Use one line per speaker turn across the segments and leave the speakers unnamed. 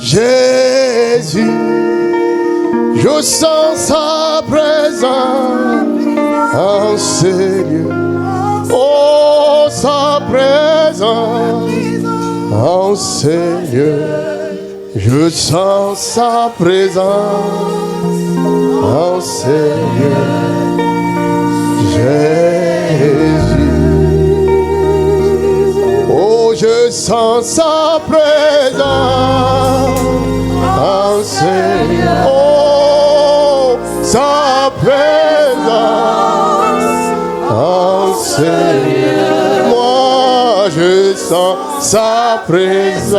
Jésus, je sens sa présence en ces lieux. Oh, sa présence en ces lieux. Je sens sa présence en ces lieux. Jésus. Oh, je sens sa présence en ces lieux. Oh, sa présence en ces lieux. Moi, je sens sa présence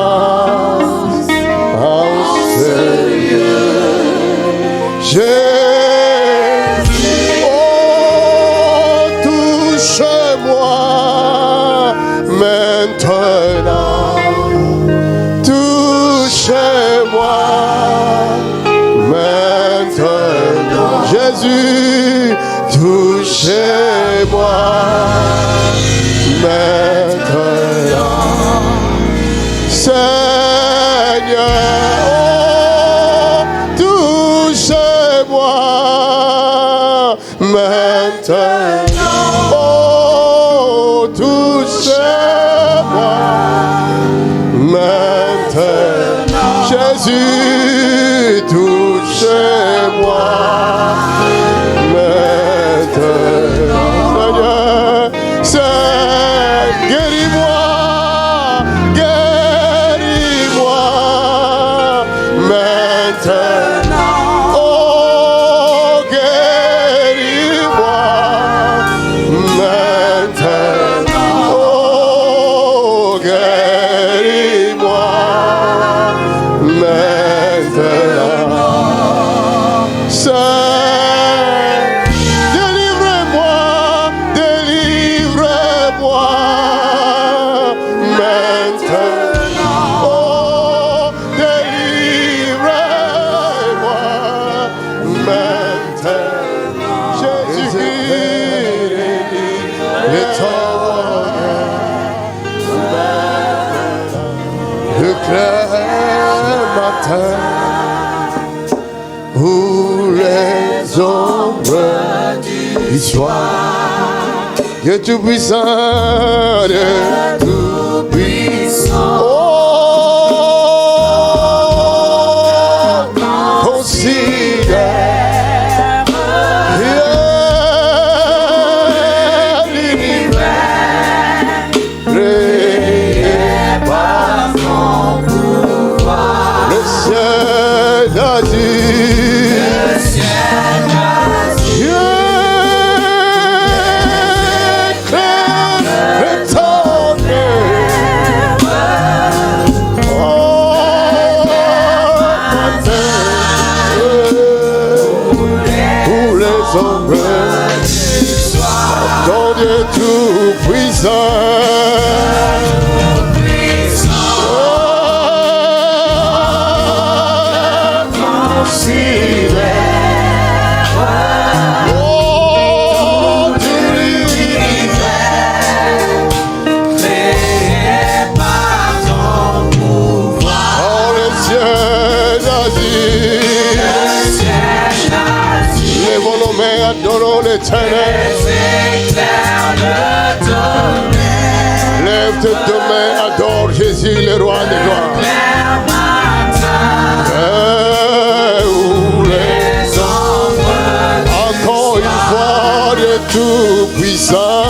en ces lieux. Jésus, oh, touche-moi maintenant. Touche-moi maintenant. Jésus, touche-moi maintenant. Seigneur, touche-moi maintenant. Oh, touche-moi maintenant. Jésus, touche-moi maintenant. Seigneur, guéris-moi, guéris-moi maintenant. Oh, guéris-moi maintenant. Oh, guéris-moi maintenant. Seigneur, délivrez-moi, délivrez-moi maintenant. Oh, délivrez-moi maintenant. Jésus, le temps le clair matin où les ombres du soir. Dieu tout-puissant, Dieu tout-puissant. Oh, considère l'univers créé par son pouvoir. Le ciel d'azur, le ciel d'azur. Ton Dieu tout-puissant, oh, tout l'univers créé par ton pouvoir. Oh, le ciel d'azur, lèvons nos mains, adorons l'Éternel. Lève tes deux mains, adore Jésus, le roi des gloires. Encore une fois, Dieu tout-puissant.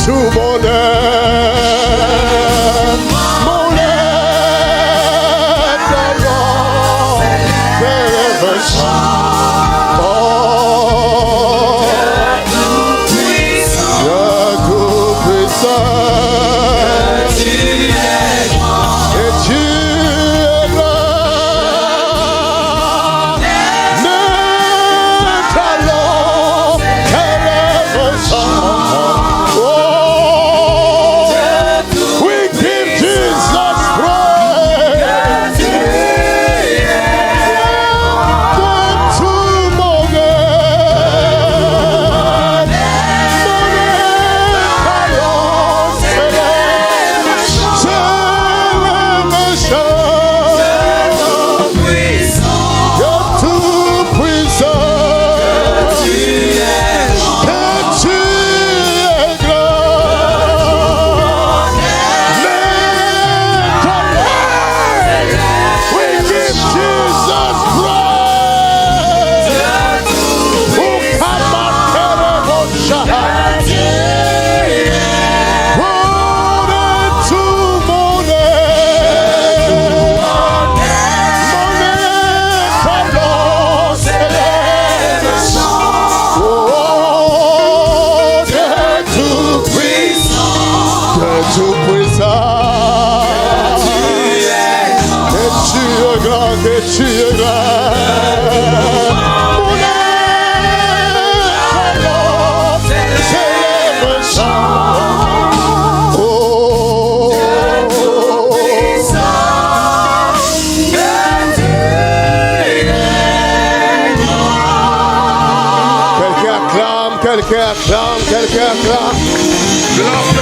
Tout mon âme, mon âme d'abord, c'est le chant. Oh,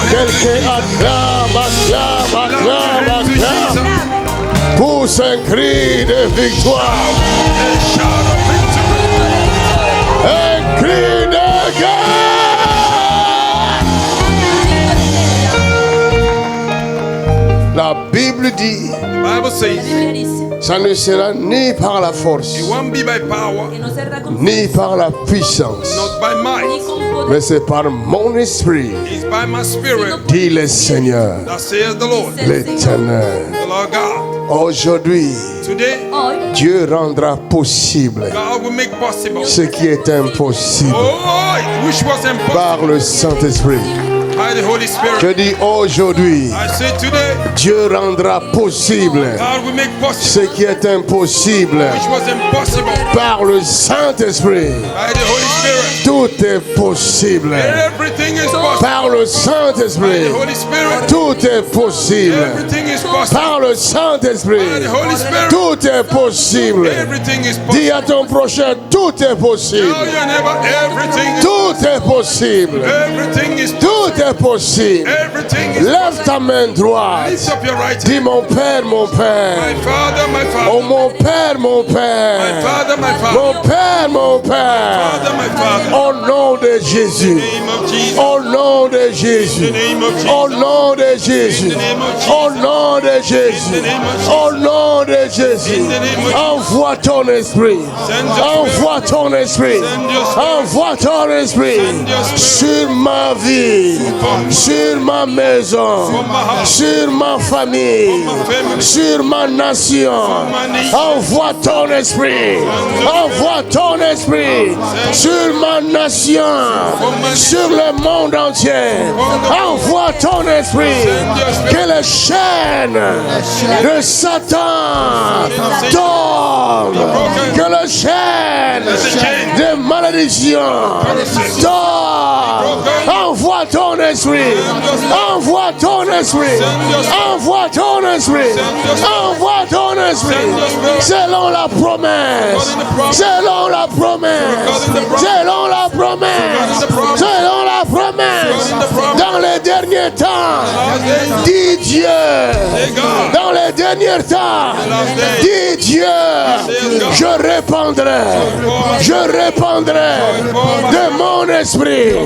Quelqu'un acclame. Pousse un cri de victoire. Un cri de guerre. La Bible dit, ça ne sera ni par la force, ni par la puissance, mais c'est par mon esprit, dit le Seigneur, l'Éternel. Aujourd'hui, Dieu rendra possible ce qui est impossible par le Saint-Esprit. Je dis aujourd'hui, Dieu rendra possible ce qui est impossible par le Saint-Esprit. Tout est possible par le Saint-Esprit. Tout est possible par le Saint-Esprit. Tout est possible. Dis à ton prochain, tout est possible. Tout est possible. Tout est possible. Lève ta main droite. Dis mon Père, mon Père. Oh mon Père, mon Père. Mon Père, mon Père. Au nom de Jésus. Au nom de Jésus. Au nom de Jésus. Au nom de Jésus. Au nom de Jésus. Envoie ton esprit. Envoie ton esprit. Envoie ton esprit sur ma vie, sur ma maison, sur ma famille, sur ma nation. Envoie ton esprit. Envoie ton esprit sur ma nation, sur le monde entier. Envoie ton esprit. Que les chaînes de Satan tombent. Que les chaînes de malédiction tombent. Envoie ton esprit. Envoie ton esprit. Envoie ton esprit. Envoie ton esprit. Selon la promesse. Selon la promesse. Selon la promesse. Selon la promesse. Dans les derniers temps, dit Dieu. Dans les derniers temps, dit Dieu, je répandrai de mon esprit,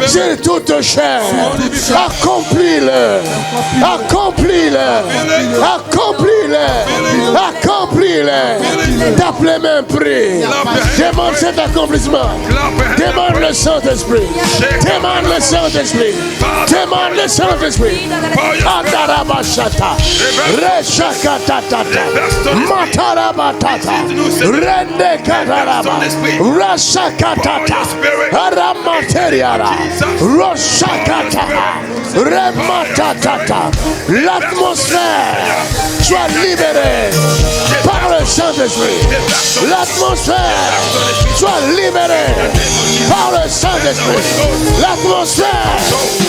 sur toute chair. Accomplis-le, Tape mains prie. Demande cet accomplissement. Demande le Saint-Esprit. Demande le Saint-Esprit. Demande le Saint-Esprit. Adarabashata. Reshakatatata. Matarabatata. Rende kataraba. Rashakatata. Aramateriara. Roshakata. Rematatata. L'atmosphère soit libérée par le Saint-Esprit. L'atmosphère soit libérée par le Saint-Esprit. L'atmosphère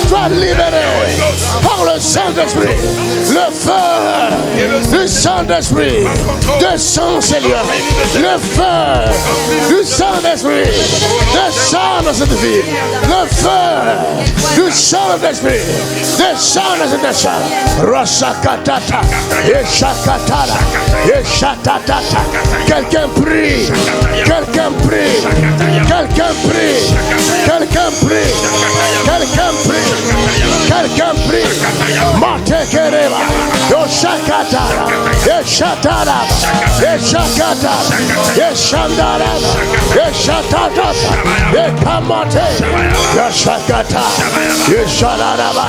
soit libérée par le Saint-Esprit. Le feu du Saint-Esprit descend, Seigneur. Le feu du Saint-Esprit descend dans cette ville. Le feu du Saint-Esprit descend dans cette nation. Rashakatata, Eshakatara, Eshatatata. Quelqu'un prie, quelqu'un prie, quelqu'un prie, quelqu'un prie, quelqu'un prie, quelqu'un prie. Matekereba, Yoshakatara, Eshatara, Eshakatara, Eshandara, Eshatatata, Yekamate, Yashakata, Yeshanaraba,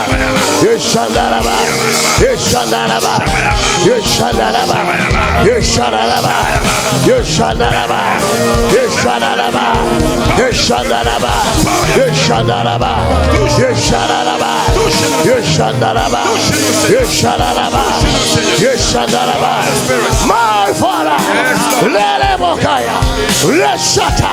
Yeshanaraba, Yeshanaraba, Yeshanaraba, Yeshanaraba, Yeshanaraba, Yeshanaraba, Yeshanaraba, Yeshanaraba, Yeshanaraba, Yeshanaraba, Yeshanaraba, Yeshanaraba. My Father, let Emokaya, let Shata,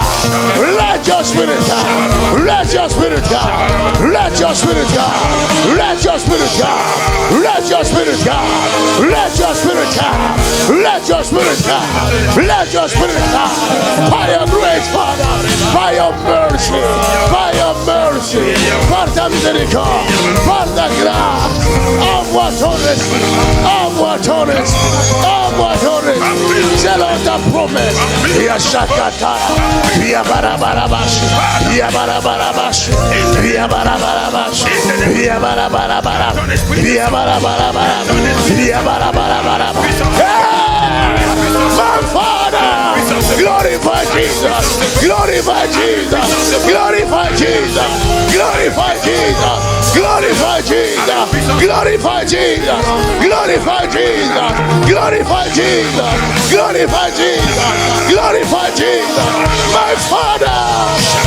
let your spirit come, let your spirit come, let your spirit come, let your spirit come, let your spirit come, let your spirit come, let your spirit come, let your spirit come, by your grace, Father, by your mercy, by your mercy, par ta miséricorde, par ta grâce, envoie ton esprit, envoie ton esprit, envoie ton esprit, selon ta promesse. Yashakata, Yabarabarabash, Yabarabarabash, Yabarabarabash, Yabarabarabash, Yabarabarabash, Yabarabarabash. My Father, glorify Jesus, glorify Jesus, glorify Jesus, glorify Jesus, glorify Jesus, glorify Jesus, glorify Jesus, glorify Jesus, glorify Jesus, glorify Jesus, my Father,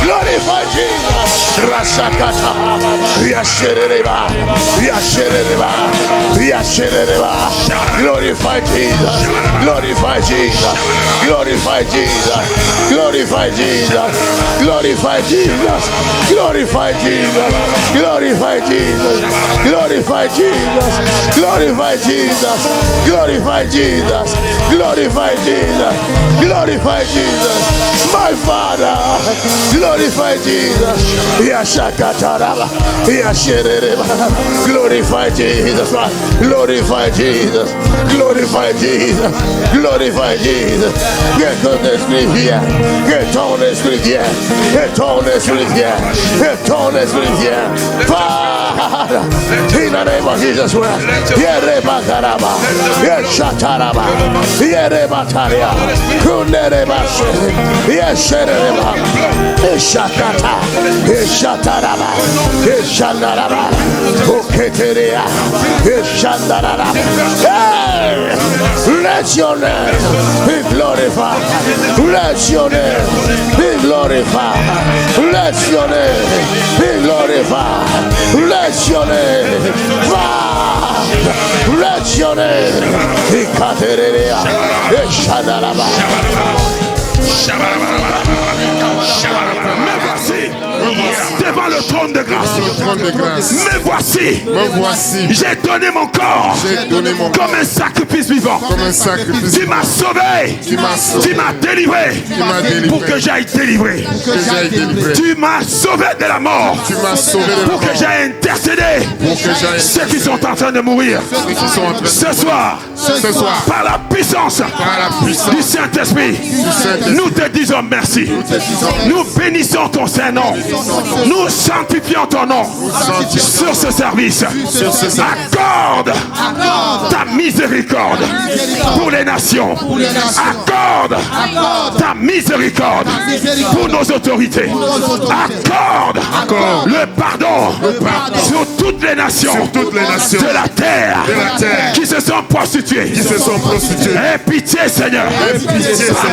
glorify Jesus. Rasakata, Yashereba, Yashereba, Yashereba, glorify Jesus, glorify Jesus, glorify Jesus, glorify Jesus, glorify Jesus, glorify Jesus, glorify Jesus, glorify Jesus, glorify Jesus, glorify Jesus, glorify Jesus, glorify Jesus, my Father, glorify Jesus, Yashakataraba, Yashereba, glorify Jesus, glorify Jesus, glorify Jesus, glorify Jesus. Get ton esprit vient, get ton esprit vient, get ton esprit vient, get ton esprit vient. Father, in the name of Jesus, Yereba Karaba, Yeshataraba, Yereba Taria, Kundereba, Yeshereba, Yeshakata, Yeshataraba, Yeshandaraba, Uketeria, Yeshandaraba. Let your name be glorified. Let your name be glorified. Let your name be glorified. Let your name be let your name be Kateria.
Devant le trône de grâce, me voici, j'ai donné mon corps comme un sacrifice vivant. Tu m'as sauvé, tu m'as délivré pour que j'aille délivrer. Tu m'as sauvé de la mort pour que j'aille intercéder ceux qui sont en train de mourir. Ce soir, par la puissance du Saint-Esprit, nous te disons merci. Nous bénissons ton Saint-Nom. Nous sanctifions ton nom sur ce service. Accorde ta miséricorde pour les nations. Accorde ta miséricorde pour nos autorités. Accorde le pardon sur toutes les nations de la terre qui se sont prostituées. Aie pitié, Seigneur.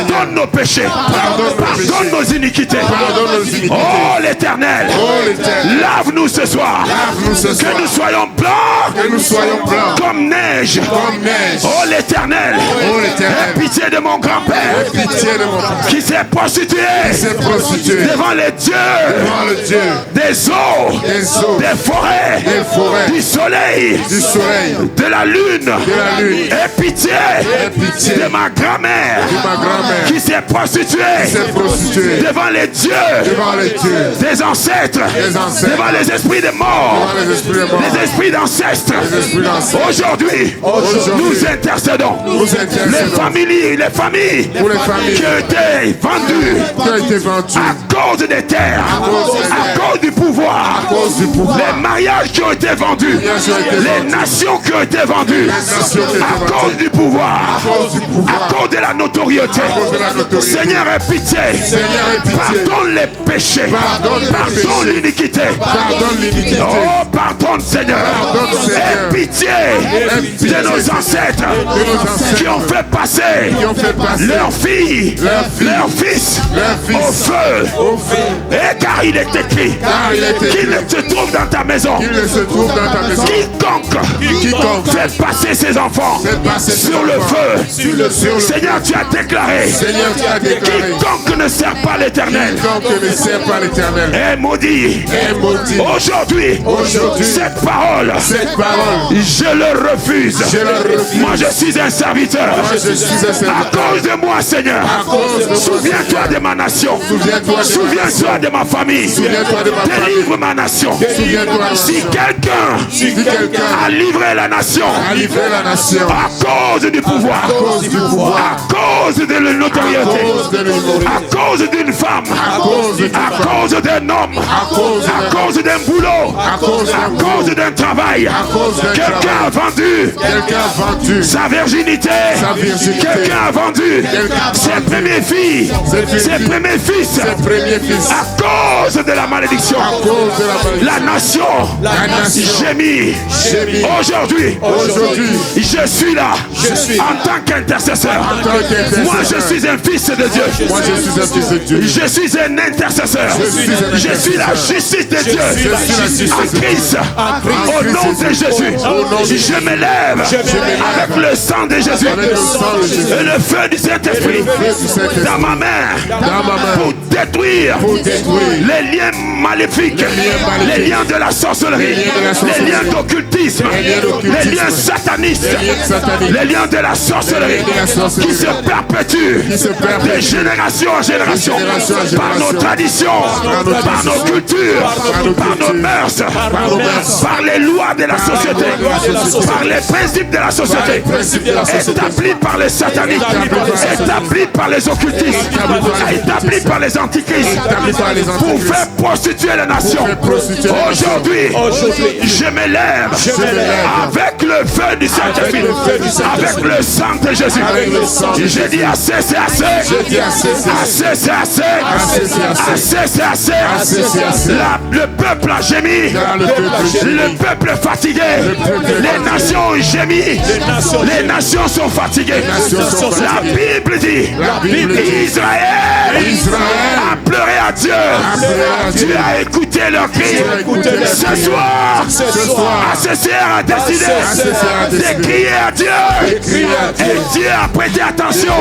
Pardonne nos péchés. Pardonne nos iniquités. Oh l'Éternel, lave-nous ce soir, que nous soyons blancs comme neige. Oh l'Éternel, aie pitié de mon grand-père qui s'est prostitué devant les dieux des eaux, des forêts, du soleil, de la lune. Aie pitié de ma grand-mère qui s'est prostituée devant les dieux des ancêtres, devant les esprits de mort, les esprits d'ancêtres. Aujourd'hui, nous intercédons les familles qui ont été vendues à cause des terres, à cause du pouvoir, les mariages qui ont été vendus, les nations qui ont été vendues à cause du pouvoir, à cause de la notoriété. Seigneur, aie pitié, pardonne-les. les péchés. Pardonne l'iniquité. Oh, pardonne Seigneur. Aie pitié de nos ancêtres qui ont fait passer leurs filles, leurs fils au feu. Et car il est écrit qu'il ne se trouve dans ta maison quiconque fait passer ses enfants sur le feu. Seigneur, tu as déclaré quiconque ne sert pas l'Éternel est maudit. Aujourd'hui, cette parole, je le refuse. Moi, je suis un serviteur. À cause de moi, Seigneur, souviens-toi de ma nation. Souviens-toi de ma famille. Délivre ma nation. Si quelqu'un a livré la nation à cause du pouvoir, à cause de la notoriété, à cause d'une femme, à cause d'un homme, à cause d'un boulot, à cause d'un travail, quelqu'un a vendu sa virginité, quelqu'un a vendu ses premières filles, ses premiers fils, à cause de la malédiction. La nation gémit. Aujourd'hui, je suis là en tant qu'intercesseur. Moi, je suis un fils de Dieu. Je suis un intercesseur. Je suis la justice de Dieu en Christ. Au nom de Jésus, je me lève avec le sang de Jésus et le feu du Saint-Esprit dans ma main pour détruire les liens maléfiques, les liens de la sorcellerie, les liens d'occultisme, les liens satanistes, les liens de la sorcellerie qui se perpétuent de génération en génération par nos traditions, par nos cultures, par nos mœurs, par les lois de la société, par les principes de la société, établis par les sataniques, établis par les occultistes, établis par les antichrists, pour faire prostituer la nation. Aujourd'hui, je me lève avec le feu du Saint-Esprit, avec le sang de Jésus. Je dis assez, c'est assez. Assez, c'est assez. Assez, c'est assez. Le peuple a gémi. Le peuple est fatigué. Les nations ont gémi. Les nations sont fatiguées. La Bible dit Israël a pleuré à Dieu. Dieu a écouté leur cri. Ce soir, ACCR a décidé de crier à Dieu. Et Dieu a prêté attention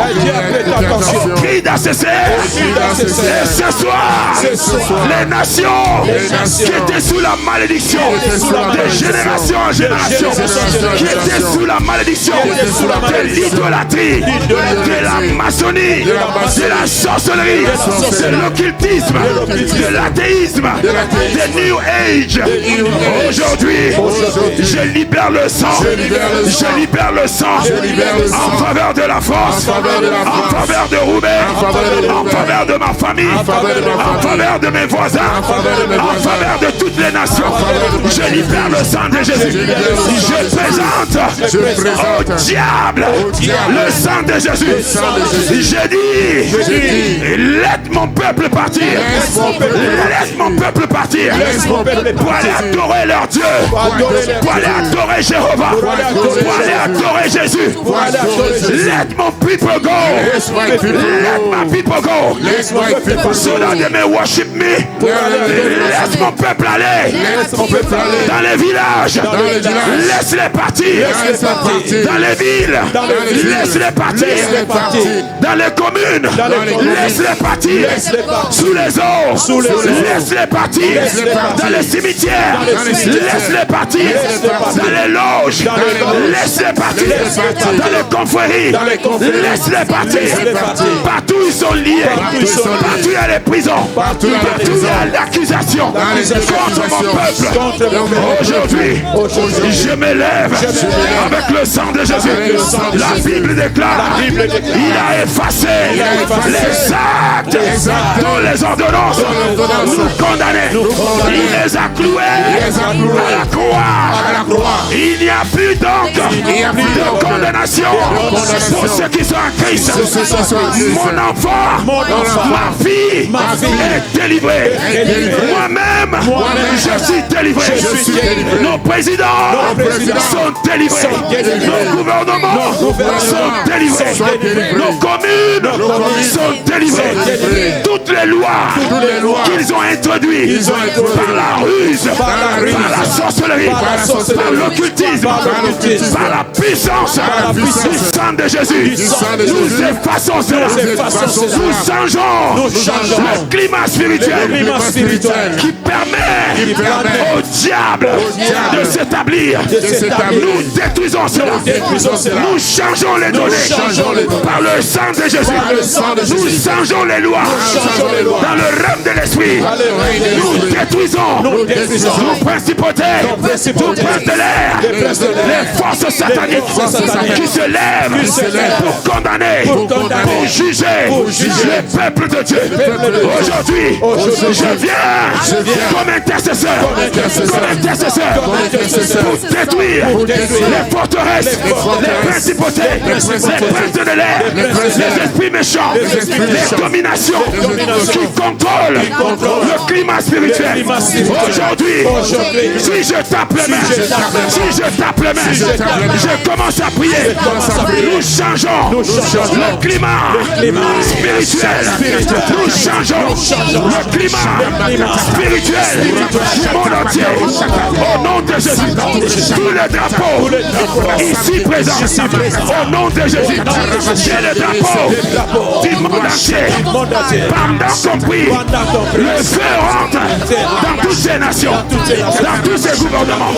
au cri d'ACCR. Et ce soir, les nations qui étaient sous la malédiction de génération en génération, qui étaient sous la malédiction de l'idolâtrie, de la maçonnerie, de la sorcellerie, de l'occultisme, de l'athéisme, de New Age. Aujourd'hui, je libère le sang. Je libère le sang en faveur de la France, en faveur de Roubaix, en faveur de ma famille, en faveur de mes voisins, en faveur de toutes les nations. Je libère le sang de Jésus. Je présente au diable le sang de Jésus. Je dis, laisse mon peuple partir. Laisse mon peuple partir pour aller adorer leur Dieu, pour aller adorer Jéhovah, pour aller adorer Jésus. Let my people go. Let my people go. So that they may worship me. Laisse mon peuple aller dans les villages. Laisse-les partir dans les villes. Laisse-les partir dans les communes. Laisse-les partir sous les eaux. Laisse-les partir dans les cimetières. Laisse-les partir dans les loges. Laisse-les partir dans les confréries. Laisse-les partir. Partout ils sont liés. Partout il y a les prisons. Partout il y a l'accusation contre mon peuple. Aujourd'hui, je me lève avec le sang de Jésus. La Bible déclare, il a effacé les actes dont les ordonnances nous condamnaient. Il les a cloués à la croix. Il n'y a plus donc de condamnation pour ceux qui sont en Christ. Mon enfant, ma fille est délivrée. Moi-même, je suis délivré. Nos présidents sont délivrés. Nos gouvernements sont délivrés. Nos communes sont délivrées. Toutes les lois qu'ils ont introduites par la ruse, par la sorcellerie, par l'occultisme, par la puissance du sang de Jésus, nous effaçons cela. Nous changeons le climat spirituel qui permet au diable de s'établir. Nous détruisons cela. Nous changeons les données par le sang de Jésus. Nous changeons les lois dans le règne de l'esprit. Nous détruisons nos principautés, nos princes de l'air, les forces sataniques qui se lèvent pour condamner, pour juger le peuple de Dieu. Aujourd'hui, je viens comme intercesseur pour détruire les forteresses, les principautés, les princes de l'air, les esprits méchants, les dominations qui contrôlent le climat spirituel. Aujourd'hui, si je tape les mains, je commence à prier. Nous changeons le climat spirituel. Nous changeons le climat spirituel du monde entier. Au nom de Jésus, tous les drapeaux ici présents, au nom de Jésus, j'ai le drapeau du monde entier. Pendant qu'on prie, le feu rentre dans toutes ces nations, dans tous ces gouvernements,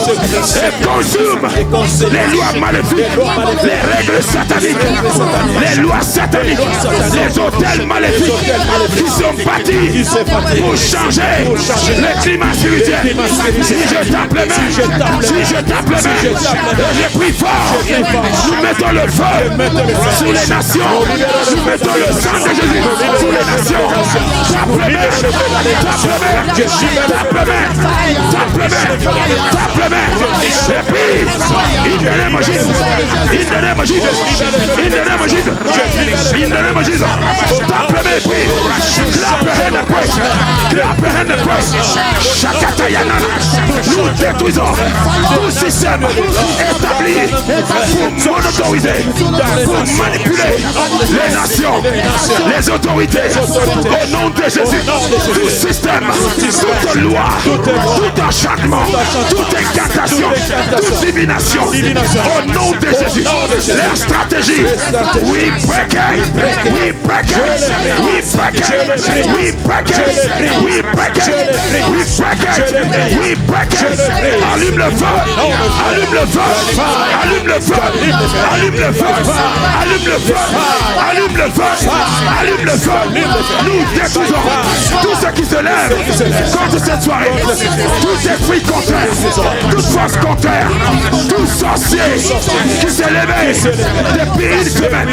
et consume les lois maléfiques, les règles sataniques, les lois sataniques, les hôtels maléfiques qui sont bâtis pour changer le climat spirituel. Si je tape les mains, je prie fort, nous mettons le feu sur les nations, nous mettons le sang de Jésus sur les nations. Tape les mains, et puis, in the name of Jesus, in the name of Jesus, in the name of Jesus, in the name of Jesus, tape les mains, puis, clap your hand and praise, clap your hand and praise, Shakata Yanana, nous détruisons tout système établi pour monotoriser, pour manipuler les nations, les autorités, au nom de Jésus, tout système, toute loi, tout enchantement, toute incantation, toute divination, au nom de Jésus, leur stratégie, we break it, we break it, we break it, we break it, we break it, we break it, we break it. Allume le feu, allume le feu, allume le feu, allume le feu, allume le feu, allume le feu, allume le feu. Nous détruisons tout ce qui se lève contre cette soirée, tout esprit contraire, toute force contraire, tout sorcier qui s'est levé depuis une semaine,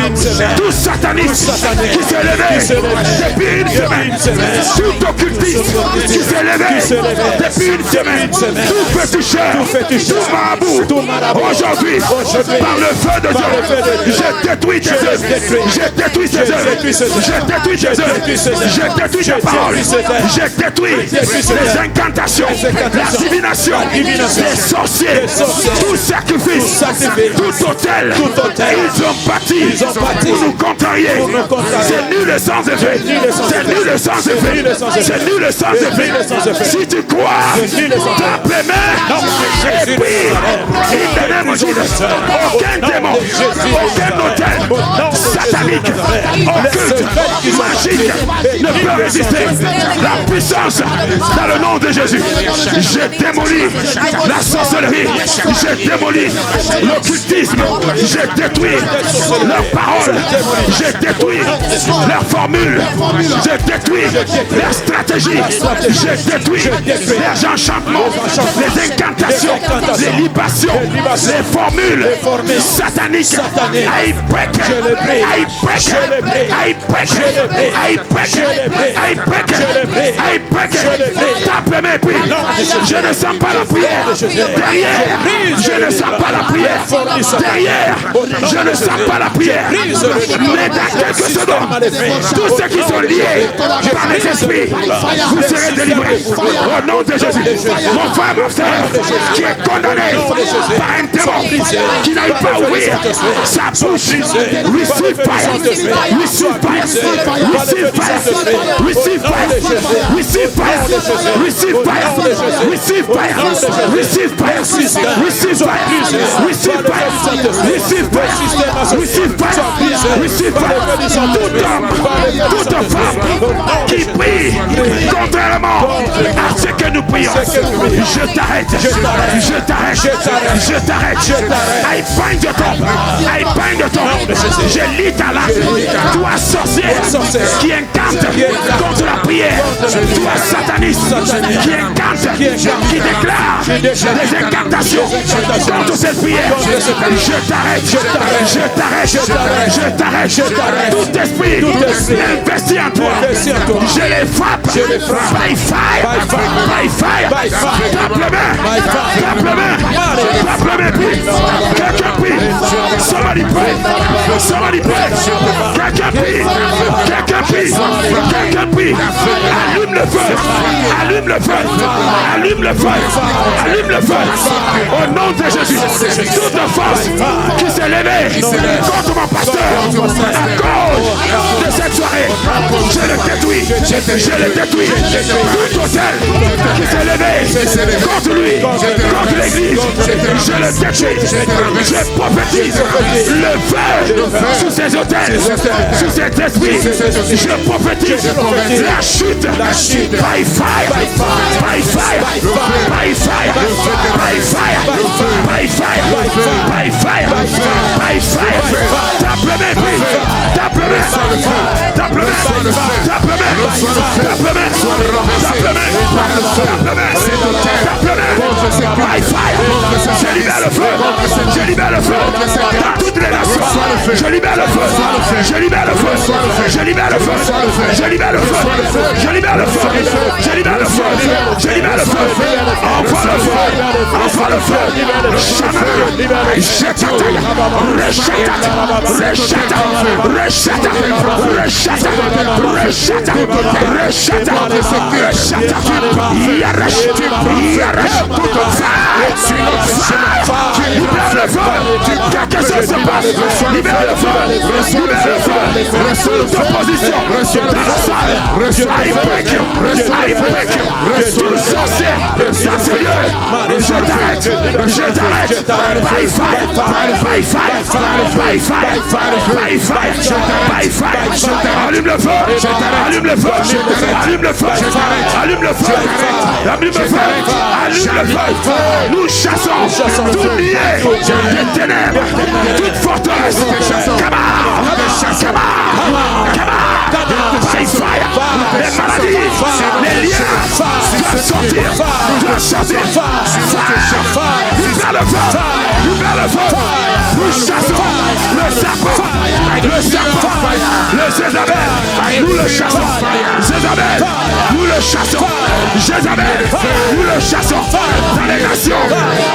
tout sataniste qui s'est levé depuis une semaine, tout occultiste qui s'est levé depuis une semaine, tout féticheur, tout marabout, aujourd'hui, par le feu de Dieu, je détruis tes œuvres, je détruis tes œuvres, je détruis tes œuvres, je détruis tes paroles, je détruis les incantations, la divination, les sorciers, tout sacrifice, tout hôtel, ils ont bâti pour nous contrarier. C'est nul sans effet, c'est nul sans effet, c'est nul sans effet. Si tu crois, tape les mains et prie. In the name of Jesus, aucun démon, aucun hôtel satanique, occulte, magique ne peut résister la puissance dans le nom de Jésus. J'ai démoli la sorcellerie, j'ai démoli l'occultisme, j'ai détruit leurs paroles, j'ai détruit leurs formules, j'ai détruit leurs stratégies, j'ai détruit leurs enchantements, les incantations, les libations, les formules sataniques. I break it, I break it, I break it, I break it, I break it, I break it. Tape mes pieds. Je ne sens pas la prière. Derrière, je ne sens pas la prière. Derrière, je ne sens pas la prière. Mais dans quelques secondes, tous ceux qui sont liés par les esprits, vous serez délivrés. Au nom de Jésus. Mon frère, ma soeur, qui est condamné par un démon, qui n'arrive pas à ouvrir sa bouche, receive fire, receive fire, receive fire, receive fire, receive fire, receive fire, receive fire, receive fire, receive fire, receive fire, receive fire, receive fire, receive fire. Toute femme qui prie contrairement à ce que nous prions, je t'arrête, je t'arrête, je t'arrête. I bind your tongue, I bind your tongue. Je lis ta langue. Toi sorcière qui incante contre la prière, toi sataniste qui incante, qui déclare des incantations contre cette prière, je t'arrête, je t'arrête, je t'arrête, je t'arrête. Tout esprit investi en toi, je les frappe by fire, by fire, tape les mains, tape les mains, tape les mains. Quelqu'un prie, somebody pray, somebody pray, quelqu'un prie, quelqu'un prie, quelqu'un prie. Allume le feu, allume le feu, allume le feu, allume le feu. Au nom de Jésus, toute force qui s'est levée contre mon pasteur à cause de cette soirée, je le détruis, je le détruis. Tout hôtel qui s'est levé contre lui, contre l'église, je le détruis. Je prophétise le feu sous ces hôtels, sous cet esprit. Je prophétise la chute by fire, by fire, by fire, by fire, by fire, by fire, by fire. Tape le main, tape le main, tape le main, tape le main, tape le main, tape le main, tape le main, tape le main, by fire. Je libère le feu, je libère le feu dans toutes les nations. Je libère le feu, je libère le feu, je libère le feu, je libère le feu, je libère le feu, je libère le feu, je libère le feu. Envoie le feu, envoie le feu. Libère le feu, quelque chose se passe. Libère le feu, libère le feu. Toute opposition dans la salle. I break you, I break you. Tout sorcier, je t'arrête, je t'arrête. By fire, by fire, by fire, by fire, by fire. Allume le feu, allume le feu, allume le feu, allume le feu, allume le feu, allume le feu. Nous chassons tout lié des ténèbres, toute forteresse. By fire, les maladies, les liens doivent sortir, doivent sortir. Libère le feu, libère le feu. Nous chassons le serpent, le Jézabel, nous le chassons. Jézabel, nous le chassons. Jézabel, nous le chassons. Dans les nations,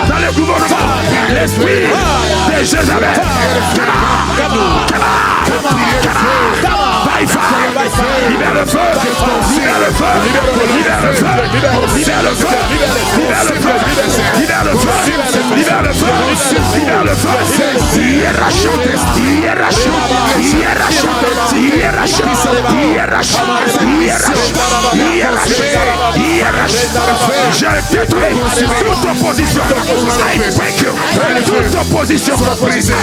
dans les gouvernements, l'esprit de Jézabel. By fire, libère le feu, libère le feu, libère le feu, libère le feu, libère le feu, libère le feu, libère le feu, libère le feu. Je détruis toute opposition. I break you. Toute opposition à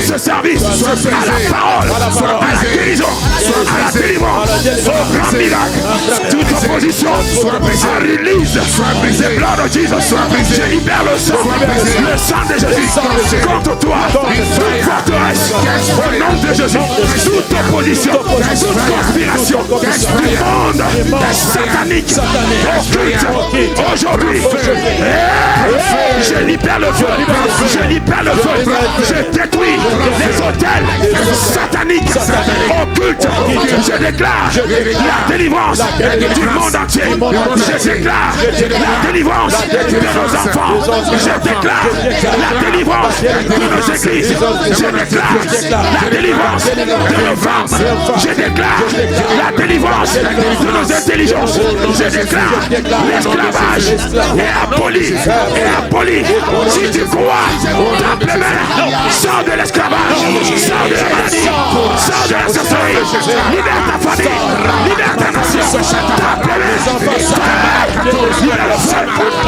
ce service, à la parole, à la guérison, à la délivrance, au grand miracle. Toute opposition I release the blood of Jesus. Je libère le sang de Jésus contre toi. Toute forteresse, au nom de Jésus, toute opposition, toute conspiration du monde satanique, occulte, aujourd'hui, je libère le feu, je libère le feu, je détruis les hôtels sataniques, occultes, je déclare la délivrance du monde entier, je déclare la délivrance de nos enfants, je déclare la délivrance de nos églises, je déclare la délivrance de nos femmes, je déclare la délivrance de nos intelligences, je déclare l'esclavage est aboli, si tu crois, tape les mains, sors de l'esclavage, sors de la maladie, sors de la sorcellerie, libère ta famille, libère ta nation, tape les mains, libère le feu,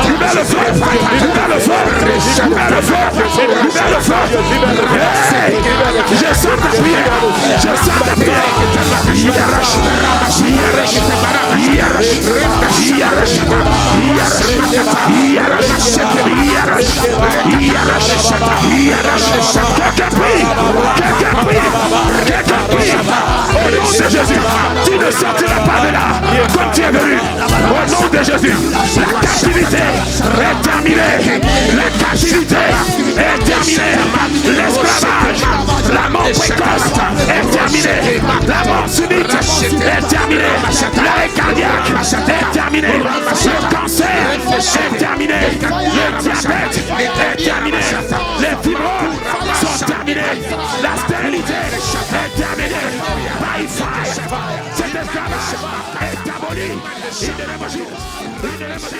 libère le feu, libère le feu, libère le feu, libère le feu. Je sens ta prière, je sens ta prière. Quelqu'un prie. Au nom de Jésus, tu ne sortiras pas de là comme tu es venu. Au nom de Jésus, la captivité est terminée. La captivité est terminée. L'esclavage, la mort précoce est terminée. La mort subite est terminée. L'arrêt cardiaque est terminé. Le cancer est terminé. Le diabète est terminé. Les fibroses sont terminées. La stérilité est terminée. By fire, cet esclavage est aboli. In the name of Jesus. In the name of Jesus.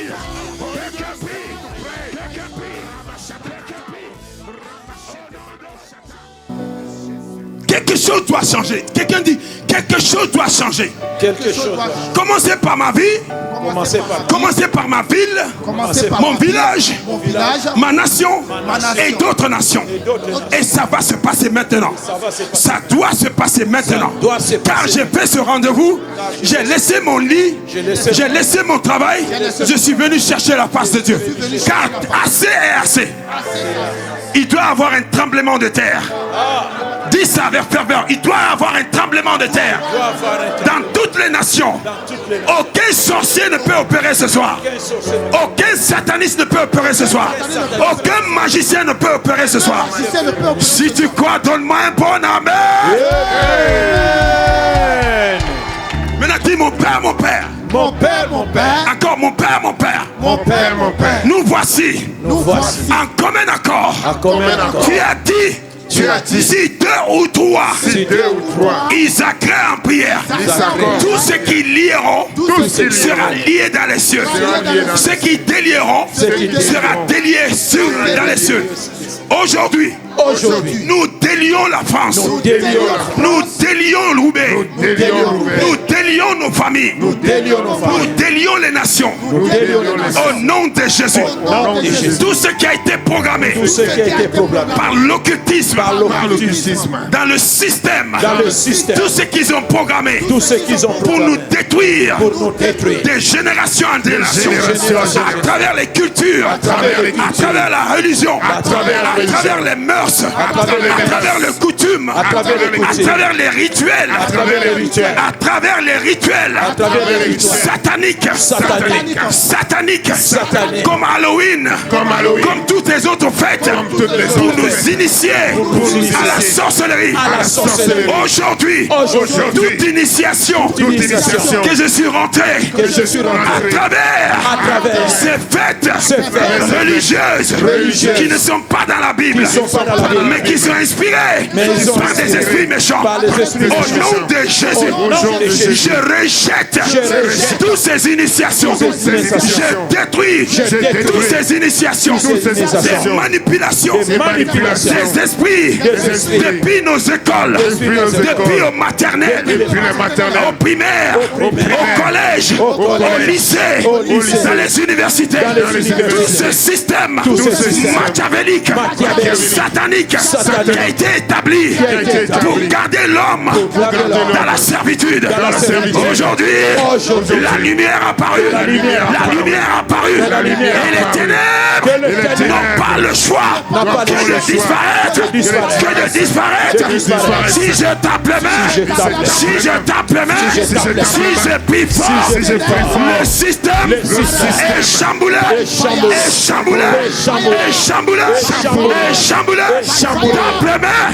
Quelque chose doit changer. Quelqu'un dit, quelque chose doit changer.
Quelque chose.
Commencez par ma vie. Commencez par ma ville. Mon village. Ma nation. Et d'autres nations. Et ça va se passer maintenant. Ça doit se passer maintenant. Car j'ai fait ce rendez-vous. J'ai laissé mon lit. J'ai laissé mon travail. Je suis venu chercher la face de Dieu. Car assez est assez. Il doit y avoir un tremblement de terre. Dis ça avec ferveur. Il doit y avoir un tremblement de terre dans toutes les nations. Aucun sorcier ne peut opérer ce soir. Aucun sataniste ne peut opérer ce soir. Aucun magicien ne peut opérer ce soir. Si tu crois, donne-moi un bon amen. Maintenant dis mon père, mon père.
Mon père, mon père.
Encore mon père, mon père.
Mon père, mon père.
Nous voici. En commun accord. Tu as dit. Si deux ou trois, ils s'accrèent en prière, tout ce qui lieront sera lié dans les cieux. Ce qui délieront sera délié dans les cieux. Aujourd'hui, nous délions la France. Nous délions Roubaix. Nous délions nos familles. Nous délions les nations. Au nom de Jésus. Tout ce qui a été programmé par l'occultisme, dans le système, tout ce qu'ils ont programmé pour nous détruire des générations en générations, à travers les cultures, à travers la religion, à travers les mœurs, à travers les coutumes, à travers les rituels, à travers les rituels sataniques, comme Halloween, comme toutes les autres fêtes, pour nous initier à la sorcellerie. Aujourd'hui, toute initiation que je suis rentré à travers ces fêtes religieuses qui ne sont pas dans la Bible, mais qui sont inspirées par des esprits méchants. Au nom de Jésus, je rejette toutes ces initiations. Je détruis toutes ces initiations, ces manipulations, ces esprits depuis nos écoles, depuis au maternel, au primaire, au collège, au lycée, dans les universités. Tout ce système machiavélique, satanique, qui a été établi pour garder l'homme dans la servitude, Aujourd'hui, la lumière a apparu. La lumière a apparu. Et les ténèbres n'ont pas le choix que de disparaître. Si je tape les mains, si je tape les mains, si je plie fort, le système est chamboulé. Tape les mains.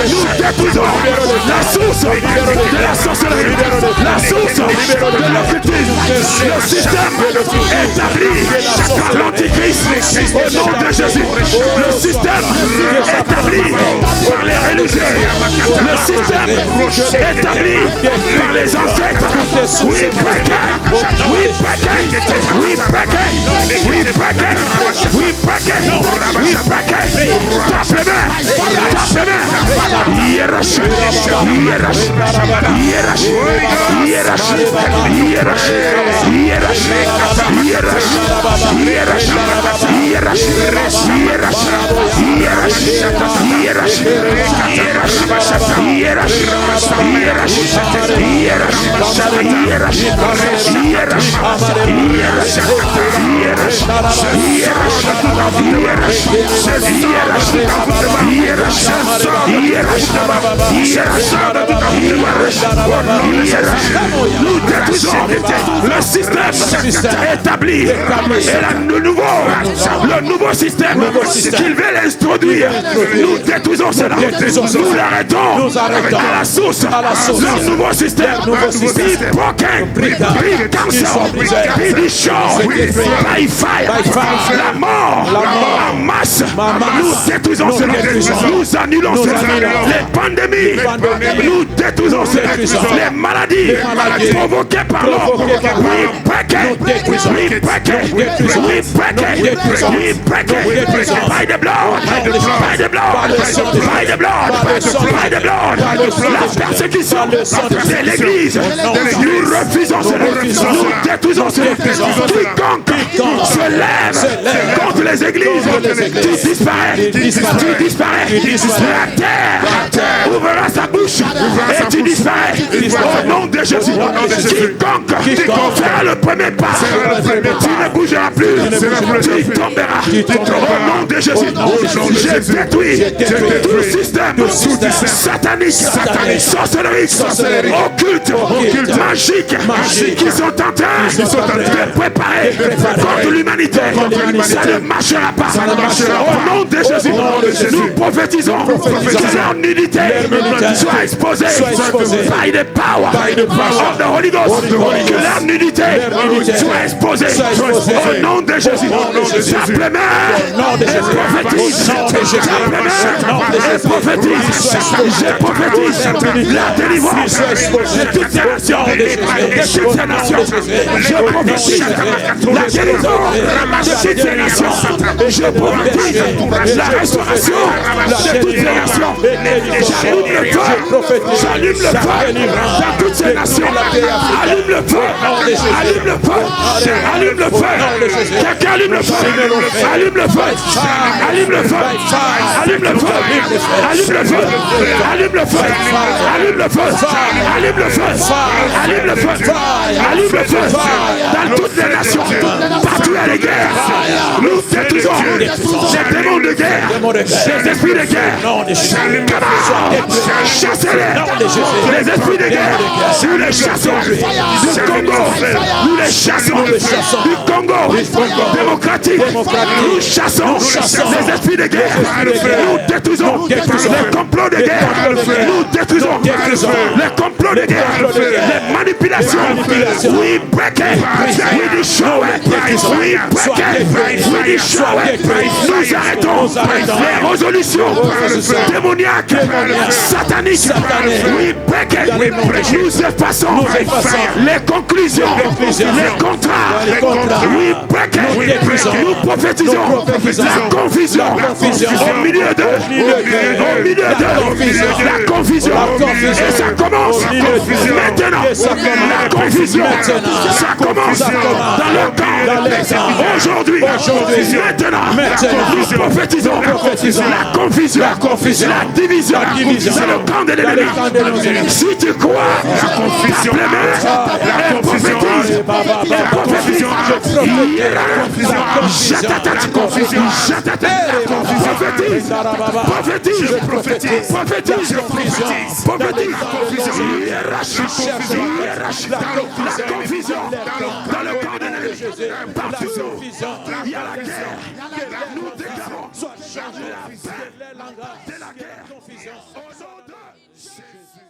Nous détruisons la source de la sorcellerie, la source de l'occultisme, le système établi par l'Antichrist au nom de Jésus, le système établi par les religieux, le système établi par les ancêtres. We break it, we break it, we break it, we break it, we break it, we break it. Tape les mains. Nous détruisons le système établi et le nouveau système qu'il veut introduire. Nous détruisons cela. Nous l'arrêtons à la source. Le nouveau système. Be broken, be cancelled, be destroyed by fire. La mort en masse. Nous détruisons cela. Nous annulons cela. Les pandémies. Nous détruisons cela. Les maladies provoquées par l'homme. We break it. We break it. We break it. We break it. By the blood. By the blood. By the blood. By the blood. La persécution de l'Église. Nous refusons cela. Nous détruisons cela. Quiconque se lève contre les églises, tu disparais. Tu disparais. La terre ouvrira sa bouche et tu disparais. Au nom de Jésus. Quiconque fera le premier pas, tu ne bougeras plus. Tu tomberas. Au nom de Jésus. J'ai détruit tout système satanique, sorcellerie, occulte, magique, qui sont en train de préparer contre l'humanité. Ça ne marchera pas. Au nom de Jésus, nous prophétisons que leur nudité soit exposée by the power of the Holy Ghost. Que leur nudité soit exposée au nom de Jésus. Simplement, je prophétise la délivrance de toutes ces nations. Je prophétise la guérison de toutes ces nations. Je prophétise la restauration de toutes ces nations. J'allume le feu dans toutes ces nations. Allume le feu. Quelqu'un allume le feu. Allume le feu. Allume le feu. Allume le feu. Allume le feu. Allume le feu. Allume le feu. Allume le feu. Allume le feu. Allume le feu. Dans toutes les nations. Partout à la guerre. Nous détruisons les démons de guerre. Les esprits de guerre. Chassez-les. Les esprits de guerre. Nous les chassons. Du Congo. Nous les chassons. Du Congo démocratique. Nous chassons les esprits de guerre. Nous détruisons les complots de guerre. Nous détruisons les complots de guerre. Les manipulations. We break it. We destroy it. Nous arrêtons les résolutions démoniaques, sataniques. Nous effacons les conclusions, les contrats. Nous prophétisons la confusion au milieu de la confusion. Et ça commence maintenant. La confusion, ça commence dans le camp. Aujourd'hui, maintenant, nous prophétisons la confusion, la division dans le camp de l'ennemi. Si tu crois, la confusion, la prophétise, la confusion, j'attaque confusion, prophétise, la confusion dans le camp de l'ennemi. Partout, il y a la guerre. Nous déclarons la paix de la guerre. Au nom de Jésus.